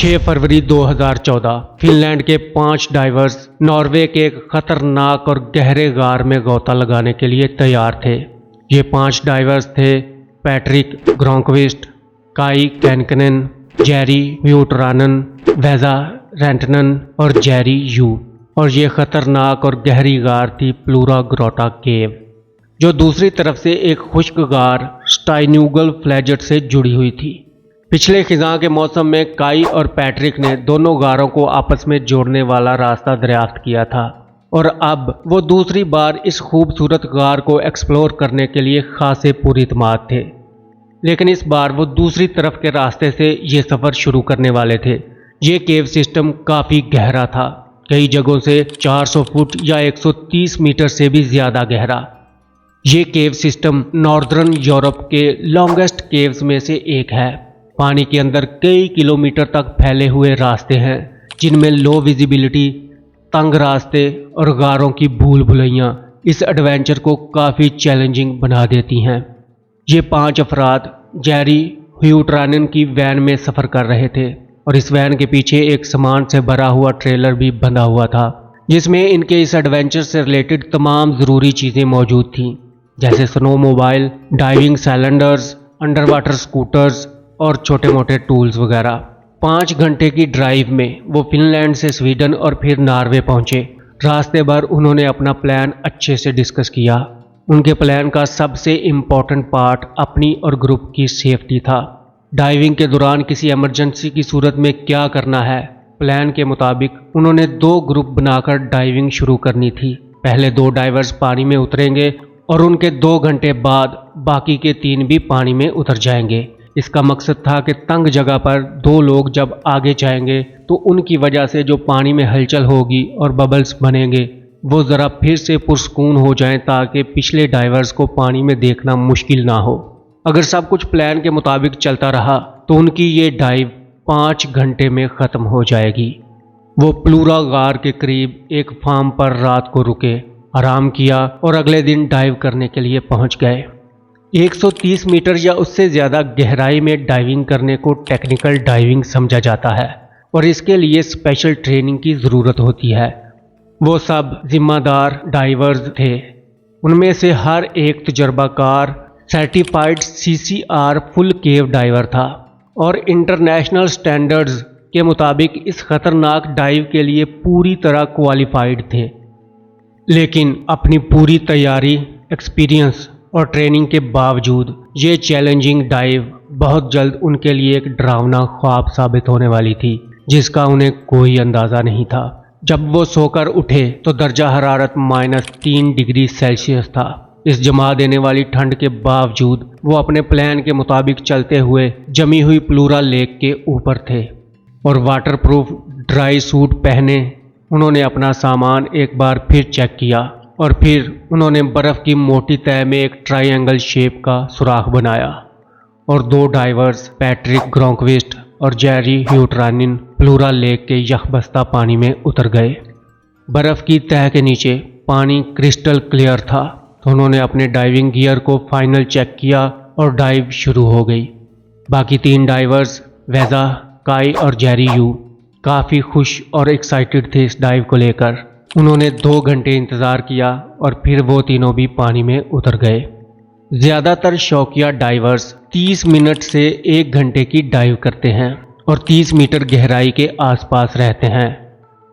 6 फरवरी 2014 Finland के 5 diverse Norway के एक खतरनाक और गहरे गार में गोता लगाने के लिए तैयार थे। ये 5 डाइवर्स थे पैट्रिक ग्रोंकविस्ट, काई कैनकनेन, जेरी ह्यूटरानन, वेजा रेंटनन और जेरी यू। और ये खतरनाक और गहरी गार थी प्लूरा ग्रोटा केव, जो दूसरी तरफ से एक खुश्क गार स्टाइन्यूगल फ्लैजेट से जुड़ी हुई थी। पिछले खिज़ां के मौसम में काई और पैट्रिक ने दोनों गारों को आपस में जोड़ने वाला रास्ता दरियाफ्त किया था और अब वो दूसरी बार इस खूबसूरत गार को एक्सप्लोर करने के लिए खासे पुरइत्माद थे। लेकिन इस बार वो दूसरी तरफ के रास्ते से ये सफ़र शुरू करने वाले थे। ये केव सिस्टम काफ़ी गहरा था, कई जगहों से 400 फुट या 130 मीटर से भी ज़्यादा गहरा। ये केव सिस्टम नॉर्दर्न यूरोप के लॉन्गेस्ट केव्स में से एक है। पानी के अंदर कई किलोमीटर तक फैले हुए रास्ते हैं, जिनमें लो विजिबिलिटी, तंग रास्ते और गारों की भूल भुलैयाँ इस एडवेंचर को काफ़ी चैलेंजिंग बना देती हैं। ये 5 अफराद जेरी ह्यूटरानन की वैन में सफ़र कर रहे थे और इस वैन के पीछे एक सामान से भरा हुआ ट्रेलर भी बंधा हुआ था, जिसमें इनके इस एडवेंचर से रिलेटेड तमाम ज़रूरी चीज़ें मौजूद थीं, जैसे snow mobile, diving cylinders, under water scooters और छोटे मोटे टूल्स वगैरह। 5 घंटे की ड्राइव में वो फिनलैंड से स्वीडन और फिर नॉर्वे पहुंचे। रास्ते भर उन्होंने अपना प्लान अच्छे से डिस्कस किया। उनके प्लान का सबसे इम्पोर्टेंट पार्ट अपनी और ग्रुप की सेफ्टी था। डाइविंग के दौरान किसी इमरजेंसी की सूरत में क्या करना है। प्लान के मुताबिक उन्होंने 2 ग्रुप बनाकर डाइविंग शुरू करनी थी। पहले 2 डाइवर्स पानी में उतरेंगे और उनके 2 घंटे बाद बाकी के 3 भी पानी में उतर जाएंगे। इसका मकसद था कि तंग जगह पर 2 लोग जब आगे जाएंगे तो उनकी वजह से जो पानी में हलचल होगी और बबल्स बनेंगे वो ज़रा फिर से पुरस्कून हो जाएं, ताकि पिछले डाइवर्स को पानी में देखना मुश्किल ना हो। अगर सब कुछ प्लान के मुताबिक चलता रहा तो उनकी ये डाइव 5 घंटे में ख़त्म हो जाएगी। वो प्लूरा गार के करीब एक फार्म पर रात को रुके, आराम किया और अगले दिन डाइव करने के लिए पहुंच गए। 130 मीटर या उससे ज़्यादा गहराई में डाइविंग करने को टेक्निकल डाइविंग समझा जाता है और इसके लिए स्पेशल ट्रेनिंग की ज़रूरत होती है। वो सब जिम्मेदार डाइवर्स थे। उनमें से हर एक तजर्बाकार सर्टिफाइड CCR फुल केव डाइवर था और इंटरनेशनल स्टैंडर्ड्स के मुताबिक इस खतरनाक डाइव के लिए पूरी तरह क्वालिफाइड थे। लेकिन अपनी पूरी तैयारी, एक्सपीरियंस और ट्रेनिंग के बावजूद ये चैलेंजिंग डाइव बहुत जल्द उनके लिए एक डरावना ख्वाब साबित होने वाली थी, जिसका उन्हें कोई अंदाज़ा नहीं था। जब वो सोकर उठे तो दर्जा हरारत -3 डिग्री सेल्सियस था। इस जमा देने वाली ठंड के बावजूद वो अपने प्लान के मुताबिक चलते हुए जमी हुई प्लूरा लेक के ऊपर थे और वाटरप्रूफ ड्राई सूट पहने उन्होंने अपना सामान एक बार फिर चेक किया और फिर उन्होंने बर्फ़ की मोटी तह में एक ट्रायंगल शेप का सुराख बनाया और 2 डाइवर्स पैट्रिक ग्रोंकविस्ट और जेरी ह्यूटरानन प्लूरा लेक के यखबस्ता पानी में उतर गए। बर्फ़ की तह के नीचे पानी क्रिस्टल क्लियर था, तो उन्होंने अपने डाइविंग गियर को फाइनल चेक किया और डाइव शुरू हो गई। बाकी 3 डाइवर्स वेजा, काई और जेरी यू काफ़ी खुश और एक्साइटेड थे इस डाइव को लेकर। उन्होंने 2 घंटे इंतज़ार किया और फिर वो तीनों भी पानी में उतर गए। ज़्यादातर शौकिया डाइवर्स 30 मिनट से 1 घंटे की डाइव करते हैं और 30 मीटर गहराई के आसपास रहते हैं।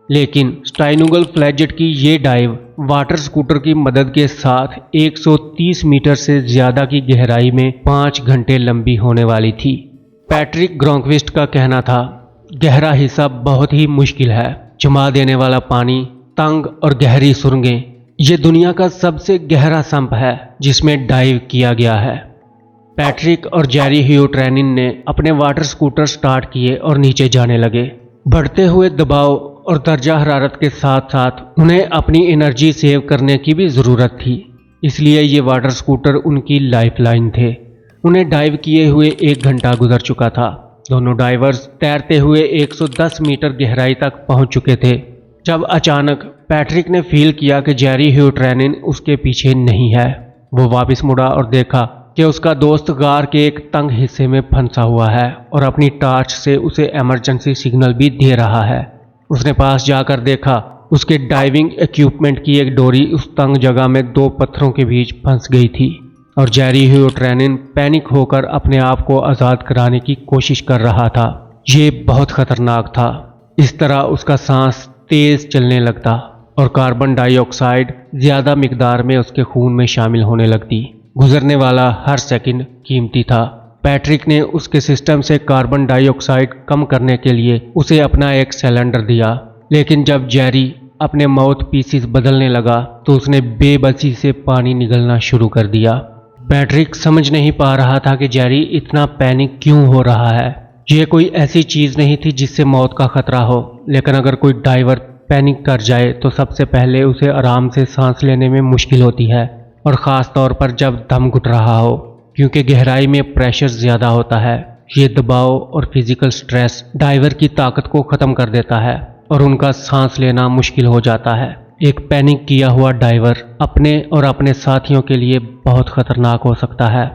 लेकिन स्टाइन्यूगल फ्लैजेट की ये डाइव वाटर स्कूटर की मदद के साथ 130 मीटर से ज़्यादा की गहराई में 5 घंटे लंबी होने वाली थी। पैट्रिक ग्रोंकविस्ट का कहना था, गहरा हिस्सा बहुत ही मुश्किल है। जमा देने वाला पानी, तंग और गहरी सुरंगें, ये दुनिया का सबसे गहरा संप है जिसमें डाइव किया गया है। पैट्रिक और जेरी ह्यूटरानन ने अपने वाटर स्कूटर स्टार्ट किए और नीचे जाने लगे। बढ़ते हुए दबाव और दर्जा हरारत के साथ साथ उन्हें अपनी एनर्जी सेव करने की भी ज़रूरत थी, इसलिए ये वाटर स्कूटर उनकी लाइफलाइन थे। उन्हें डाइव किए हुए 1 घंटा गुजर चुका था। दोनों डाइवर्स तैरते हुए 110 मीटर गहराई तक पहुंच चुके थे जब अचानक पैट्रिक ने फील किया कि जेरी ह्यूटरानन उसके पीछे नहीं है। वो वापस मुड़ा और देखा कि उसका दोस्त गार के एक तंग हिस्से में फंसा हुआ है और अपनी टॉर्च से उसे इमरजेंसी सिग्नल भी दे रहा है। उसने पास जाकर देखा, उसके डाइविंग इक्विपमेंट की एक डोरी उस तंग जगह में दो पत्थरों के बीच फंस गई थी और जेरी ह्यू ट्रेनिन पैनिक होकर अपने आप को आज़ाद कराने की कोशिश कर रहा था। ये बहुत खतरनाक था। इस तरह उसका सांस तेज चलने लगता और कार्बन डाइऑक्साइड ज्यादा मिकदार में उसके खून में शामिल होने लगती। गुजरने वाला हर सेकंड कीमती था। पैट्रिक ने उसके सिस्टम से कार्बन डाइऑक्साइड कम करने के लिए उसे अपना एक सिलेंडर दिया, लेकिन जब जेरी अपने माउथ पीसेस बदलने लगा तो उसने बेबसी से पानी निगलना शुरू कर दिया। पैट्रिक समझ नहीं पा रहा था कि जेरी इतना पैनिक क्यों हो रहा है। यह कोई ऐसी चीज नहीं थी जिससे मौत का खतरा हो, लेकिन अगर कोई डाइवर पैनिक कर जाए तो सबसे पहले उसे आराम से सांस लेने में मुश्किल होती है, और ख़ास तौर पर जब दम घुट रहा हो, क्योंकि गहराई में प्रेशर ज़्यादा होता है। ये दबाव और फिजिकल स्ट्रेस डाइवर की ताकत को ख़त्म कर देता है और उनका सांस लेना मुश्किल हो जाता है। एक पैनिक किया हुआ डाइवर अपने और अपने साथियों के लिए बहुत खतरनाक हो सकता है।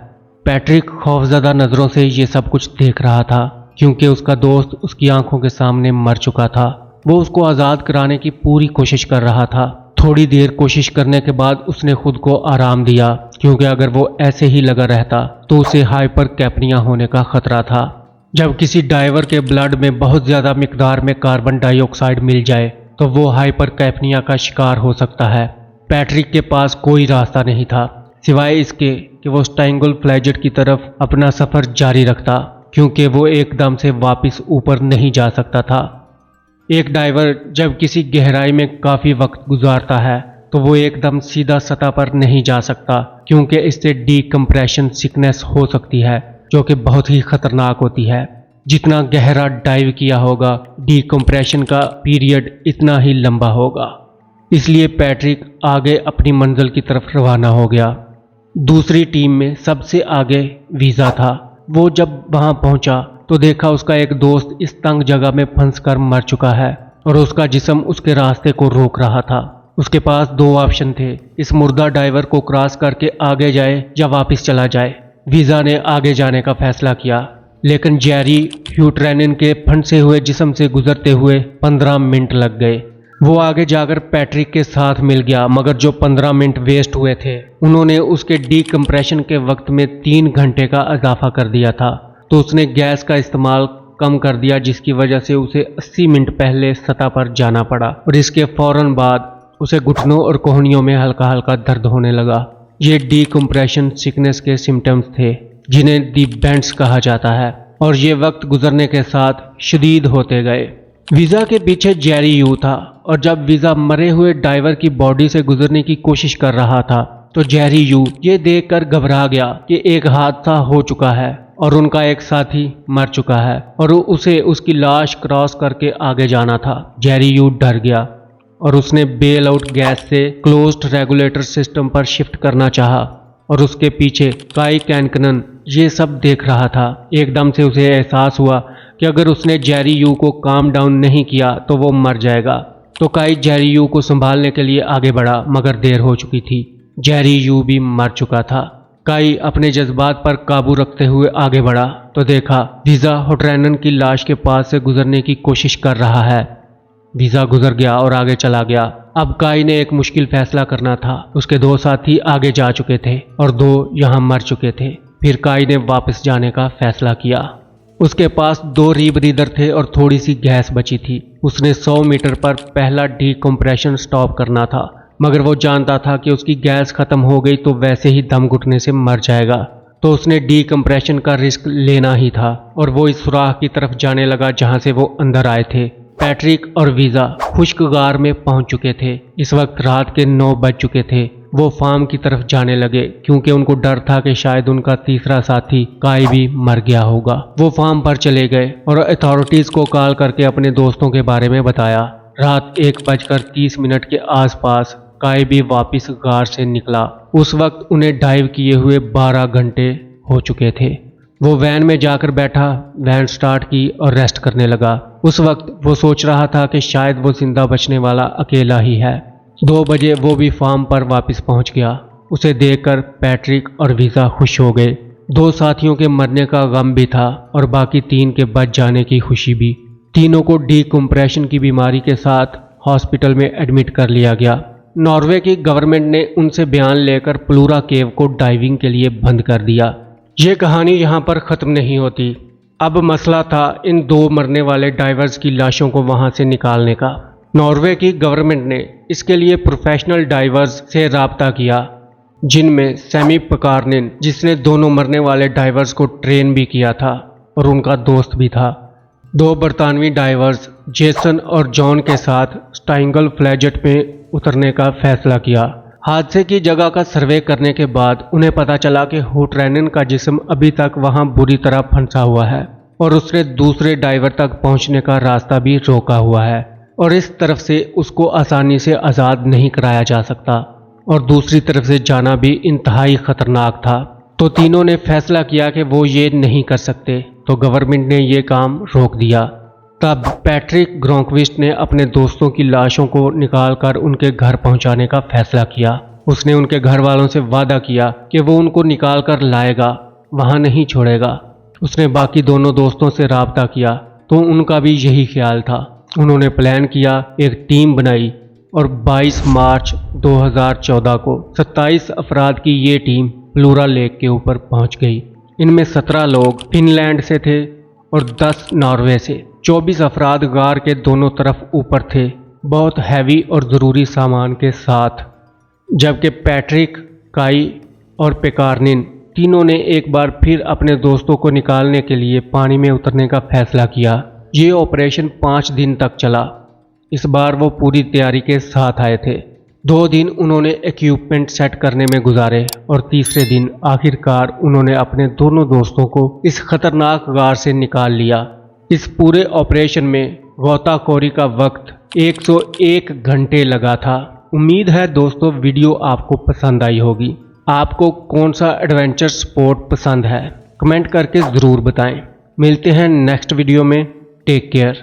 पैट्रिक खौफजदा नज़रों से ये सब कुछ देख रहा था, क्योंकि उसका दोस्त उसकी आंखों के सामने मर चुका था। वो उसको आज़ाद कराने की पूरी कोशिश कर रहा था। थोड़ी देर कोशिश करने के बाद उसने खुद को आराम दिया, क्योंकि अगर वो ऐसे ही लगा रहता तो उसे हाइपर कैप्निया होने का खतरा था। जब किसी डाइवर के ब्लड में बहुत ज़्यादा मिकदार में कार्बन डाइऑक्साइड मिल जाए तो वो हाइपर कैप्निया का शिकार हो सकता है। पैट्रिक के पास कोई रास्ता नहीं था सिवाय इसके कि वो स्ट्रैंगल फ्लैजेट की तरफ अपना सफ़र जारी रखता, क्योंकि वो एकदम से वापस ऊपर नहीं जा सकता था। एक डाइवर जब किसी गहराई में काफ़ी वक्त गुजारता है तो वो एकदम सीधा सतह पर नहीं जा सकता, क्योंकि इससे डीकम्प्रेशन सिकनेस हो सकती है, जो कि बहुत ही खतरनाक होती है। जितना गहरा डाइव किया होगा, डीकम्प्रेशन का पीरियड इतना ही लंबा होगा। इसलिए पैट्रिक आगे अपनी मंजिल की तरफ रवाना हो गया। दूसरी टीम में सबसे आगे वीज़ा था। वो जब वहां पहुंचा तो देखा उसका एक दोस्त इस तंग जगह में फंसकर मर चुका है और उसका जिस्म उसके रास्ते को रोक रहा था। उसके पास दो ऑप्शन थे, इस मुर्दा डाइवर को क्रॉस करके आगे जाए या वापस चला जाए। वीज़ा ने आगे जाने का फैसला किया, लेकिन जेरी ह्यू ट्रेनिन के फंसे हुए जिस्म से गुजरते हुए 15 मिनट लग गए। वो आगे जाकर पैट्रिक के साथ मिल गया, मगर जो 15 मिनट वेस्ट हुए थे उन्होंने उसके डीकम्प्रेशन के वक्त में 3 घंटे का इजाफा कर दिया था। तो उसने गैस का इस्तेमाल कम कर दिया, जिसकी वजह से उसे 80 मिनट पहले सतह पर जाना पड़ा और इसके फौरन बाद उसे घुटनों और कोहनियों में हल्का हल्का दर्द होने लगा। ये डीकम्प्रेशन सिकनेस के सिम्टम्स थे, जिन्हें दी बेंट्स कहा जाता है, और ये वक्त गुजरने के साथ शदीद होते गए। वीज़ा के पीछे जेरी ह्यू था, और जब वीज़ा मरे हुए डाइवर की बॉडी से गुजरने की कोशिश कर रहा था तो जेरी ह्यू ये देखकर घबरा गया कि एक हादसा हो चुका है और उनका एक साथी मर चुका है और उसे उसकी लाश क्रॉस करके आगे जाना था। जेरी ह्यू डर गया और उसने बेल आउट गैस से क्लोज्ड रेगुलेटर सिस्टम पर शिफ्ट करना चाहा, और उसके पीछे काई कैनकनन ये सब देख रहा था। एकदम से उसे एहसास हुआ कि अगर उसने जेरी ह्यू को काम डाउन नहीं किया तो वो मर जाएगा। तो काई जेरी ह्यू को संभालने के लिए आगे बढ़ा, मगर देर हो चुकी थी। जेरी ह्यू भी मर चुका था। काई अपने जज्बात पर काबू रखते हुए आगे बढ़ा तो देखा वीज़ा होट्रेनन की लाश के पास से गुजरने की कोशिश कर रहा है। वीज़ा गुजर गया और आगे चला गया। अब काई ने एक मुश्किल फैसला करना था। उसके दो साथी आगे जा चुके थे और 2 यहाँ मर चुके थे। फिर काई ने वापस जाने का फैसला किया। उसके पास 2 रीब्रीदर थे और थोड़ी सी गैस बची थी। उसने 100 मीटर पर पहला डीकम्प्रेशन स्टॉप करना था, मगर वो जानता था कि उसकी गैस खत्म हो गई तो वैसे ही दम घुटने से मर जाएगा। तो उसने डीकम्प्रेशन का रिस्क लेना ही था और वो इस सुराख की तरफ जाने लगा जहां से वो अंदर आए थे। पैट्रिक और वीज़ा खुश्क गार में पहुंच चुके थे। इस वक्त रात के 9 बज चुके थे। वो फार्म की तरफ जाने लगे, क्योंकि उनको डर था कि शायद उनका तीसरा साथी काई भी मर गया होगा। वो फार्म पर चले गए और अथॉरिटीज को कॉल करके अपने दोस्तों के बारे में बताया। रात 1:30 के आसपास काई भी वापस गार से निकला। उस वक्त उन्हें डाइव किए हुए 12 घंटे हो चुके थे। वो वैन में जाकर बैठा, वैन स्टार्ट की और रेस्ट करने लगा। उस वक्त वो सोच रहा था कि शायद वो जिंदा बचने वाला अकेला ही है। 2 बजे वो भी फार्म पर वापस पहुंच गया। उसे देखकर पैट्रिक और वीज़ा खुश हो गए। 2 साथियों के मरने का गम भी था और बाकी 3 के बच जाने की खुशी भी। तीनों को डीकम्प्रेशन की बीमारी के साथ हॉस्पिटल में एडमिट कर लिया गया। नॉर्वे की गवर्नमेंट ने उनसे बयान लेकर प्लूरा केव को डाइविंग के लिए बंद कर दिया। ये कहानी यहाँ पर ख़त्म नहीं होती। अब मसला था इन 2 मरने वाले डाइवर्स की लाशों को वहाँ से निकालने का। नॉर्वे की गवर्नमेंट ने इसके लिए प्रोफेशनल डाइवर्स से राब्ता किया, जिनमें सैमी पकारनिन, जिसने दोनों मरने वाले डाइवर्स को ट्रेन भी किया था और उनका दोस्त भी था। 2 बरतानवी डाइवर्स जेसन और जॉन के साथ स्टाइंगल फ्लैजेट में उतरने का फैसला किया। हादसे की जगह का सर्वे करने के बाद उन्हें पता चला कि हुटरैनन का जिस्म अभी तक वहां बुरी तरह फंसा हुआ है और उसने दूसरे डाइवर तक पहुंचने का रास्ता भी रोका हुआ है और इस तरफ से उसको आसानी से आज़ाद नहीं कराया जा सकता और दूसरी तरफ से जाना भी इंतहाई खतरनाक था। तो तीनों ने फैसला किया कि वो ये नहीं कर सकते, तो गवर्नमेंट ने ये काम रोक दिया। तब पैट्रिक ग्रोंकविस्ट ने अपने दोस्तों की लाशों को निकालकर उनके घर पहुंचाने का फैसला किया। उसने उनके घर वालों से वादा किया कि वो उनको निकाल कर लाएगा, वहां नहीं छोड़ेगा। उसने बाकी दोनों दोस्तों से राब्ता किया तो उनका भी यही ख्याल था। उन्होंने प्लान किया, एक टीम बनाई और 22 मार्च 2014 को 27 अफराद की ये टीम प्लूरा लेक के ऊपर पहुंच गई। इनमें 17 लोग फिनलैंड से थे और 10 नॉर्वे से। 24 अफराद गार के दोनों तरफ ऊपर थे, बहुत हैवी और ज़रूरी सामान के साथ, जबकि पैट्रिक, काई और पेकारनिन तीनों ने एक बार फिर अपने दोस्तों को निकालने के लिए पानी में उतरने का फैसला किया। ये ऑपरेशन 5 दिन तक चला। इस बार वो पूरी तैयारी के साथ आए थे। 2 दिन उन्होंने इक्विपमेंट सेट करने में गुजारे और तीसरे दिन आखिरकार उन्होंने अपने दोनों दोस्तों को इस खतरनाक गार से निकाल लिया। इस पूरे ऑपरेशन में गोताखोरी का वक्त 101 घंटे लगा था। उम्मीद है दोस्तों वीडियो आपको पसंद आई होगी। आपको कौन सा एडवेंचर स्पोर्ट पसंद है, कमेंट करके ज़रूर बताएं। मिलते हैं नेक्स्ट वीडियो में। Take care.